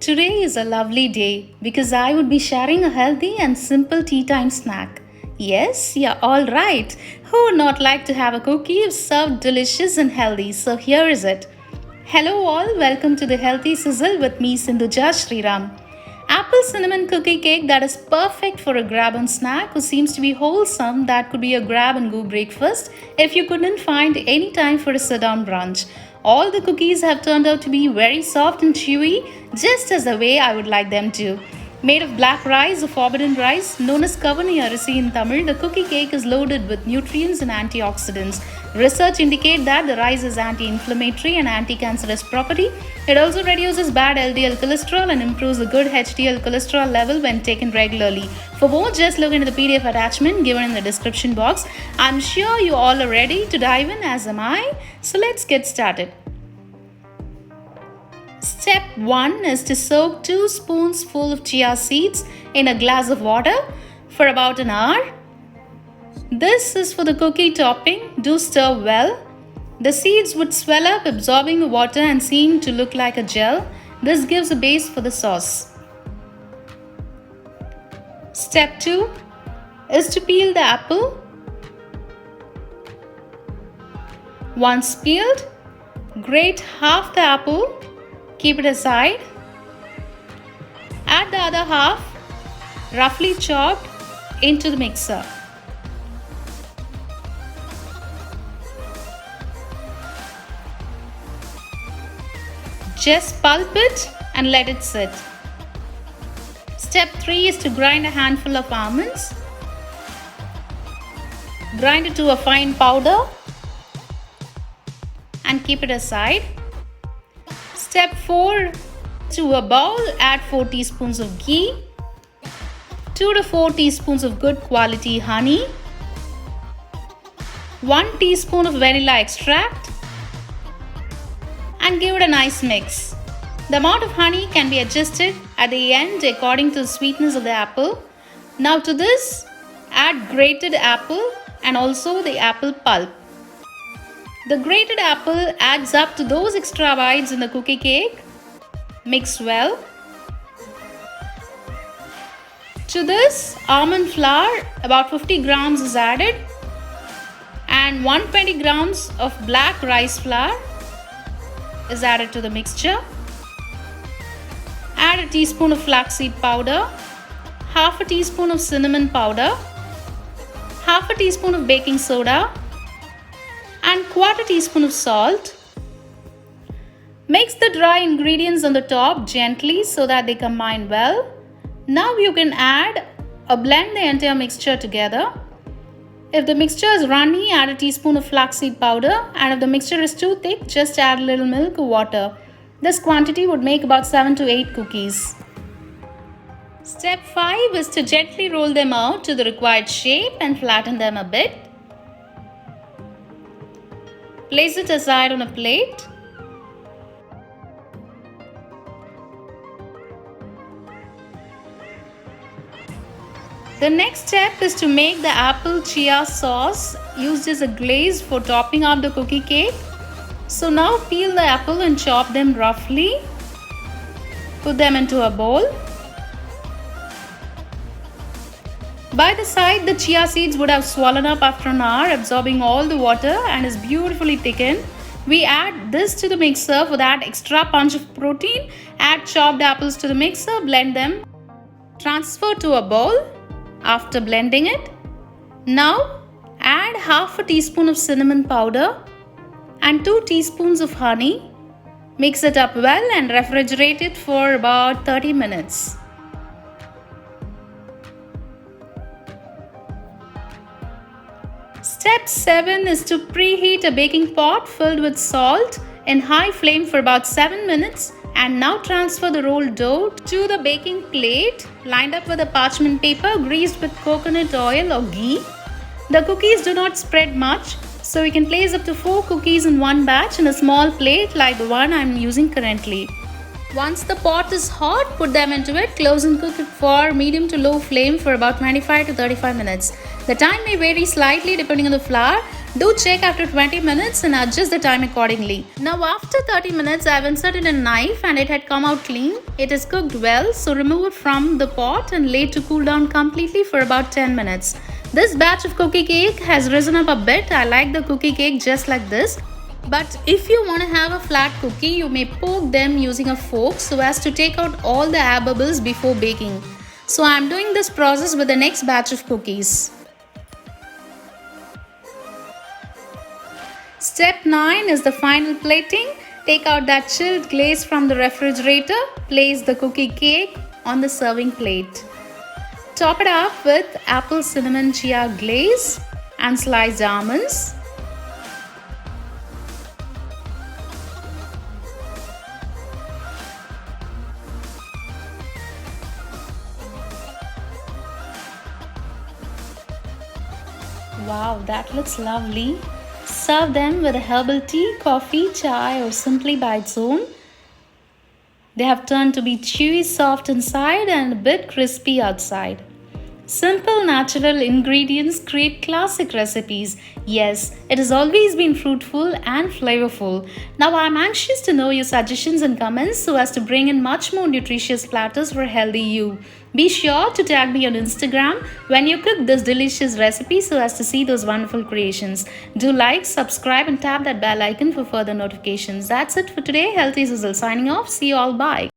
Today is a lovely day because I would be sharing a healthy and simple tea time snack. Yes, you're all right. Who would not like to have a cookie served delicious and healthy? So here is it. Hello all, welcome to the Healthy Sizzle with me Sindhuja Sriram. Apple cinnamon cookie cake that is perfect for a grab and snack who seems to be wholesome that could be a grab and go breakfast if you couldn't find any time for a sit down brunch. All the cookies have turned out to be very soft and chewy, just as the way I would like them to. Made of black rice or forbidden rice, known as Kavani Arasi in Tamil, the cookie cake is loaded with nutrients and antioxidants. Research indicates that the rice is anti-inflammatory and anti-cancerous property. It also reduces bad LDL cholesterol and improves the good HDL cholesterol level when taken regularly. For more, just look into the PDF attachment given in the description box. I'm sure you all are ready to dive in, as am I. So let's get started. Step 1 is to soak 2 spoonsful of chia seeds in a glass of water for about an hour. This is for the cookie topping. Do stir well. The seeds would swell up, absorbing the water and seem to look like a gel. This gives a base for the sauce. Step 2 is to peel the apple. Once peeled, grate half the apple. Keep it aside. Add the other half, roughly chopped, into the mixer. Just pulp it and let it sit. Step 3 is to grind a handful of almonds. Grind it to a fine powder and keep it aside. Step 4, to a bowl, add 4 teaspoons of ghee, 2 to 4 teaspoons of good quality honey, 1 teaspoon of vanilla extract, and give it a nice mix. The amount of honey can be adjusted at the end according to the sweetness of the apple. Now to this, add grated apple and also the apple pulp. The grated apple adds up to those extra bites in the cookie cake. Mix well. To this, almond flour, about 50 grams is added, and 120 grams of black rice flour is added to the mixture. Add a teaspoon of flaxseed powder, half a teaspoon of cinnamon powder, half a teaspoon of baking soda, and quarter teaspoon of salt. Mix the dry ingredients on the top gently so that they combine well. Now you can add or blend the entire mixture together. If the mixture is runny, add a teaspoon of flaxseed powder, and if the mixture is too thick, just add a little milk or water. This quantity would make about 7 to 8 cookies. Step 5 is to gently roll them out to the required shape and flatten them a bit. Place it aside on a plate. The next step is to make the apple chia sauce used as a glaze for topping up the cookie cake. So now peel the apple and chop them roughly. Put them into a bowl. By the side, the chia seeds would have swollen up after an hour, absorbing all the water and is beautifully thickened. We add this to the mixer for that extra punch of protein. Add chopped apples to the mixer, blend them. Transfer to a bowl after blending it. Now, add half a teaspoon of cinnamon powder and 2 teaspoons of honey. Mix it up well and refrigerate it for about 30 minutes. Step 7 is to preheat a baking pot filled with salt in high flame for about 7 minutes, and now transfer the rolled dough to the baking plate lined up with a parchment paper greased with coconut oil or ghee. The cookies do not spread much, so we can place up to 4 cookies in one batch in a small plate like the one I'm using currently. Once the pot is hot, put them into it, close and cook it for medium to low flame for about 25 to 35 minutes. The time may vary slightly depending on the flour. Do check after 20 minutes and adjust the time accordingly. Now after 30 minutes, I've inserted a knife and it had come out clean. It is cooked well, so remove it from the pot and lay to cool down completely for about 10 minutes. This batch of cookie cake has risen up a bit. I like the cookie cake just like this. But if you want to have a flat cookie, you may poke them using a fork so as to take out all the air bubbles before baking. So I am doing this process with the next batch of cookies. Step 9 is the final plating. Take out that chilled glaze from the refrigerator. Place the cookie cake on the serving plate. Top it up with apple cinnamon chia glaze and sliced almonds. Wow, that looks lovely. Serve them with a herbal tea, coffee, chai, or simply by its own. They have turned to be chewy, soft inside and a bit crispy outside. Simple, natural ingredients create classic recipes. Yes, it has always been fruitful and flavorful. Now I'm anxious to know your suggestions and comments so as to bring in much more nutritious platters for healthy you. Be sure to tag me on Instagram when you cook this delicious recipe so as to see those wonderful creations. Do like, subscribe and tap that bell icon for further notifications. That's it for today. Healthy Sizzle signing off. See you all. Bye.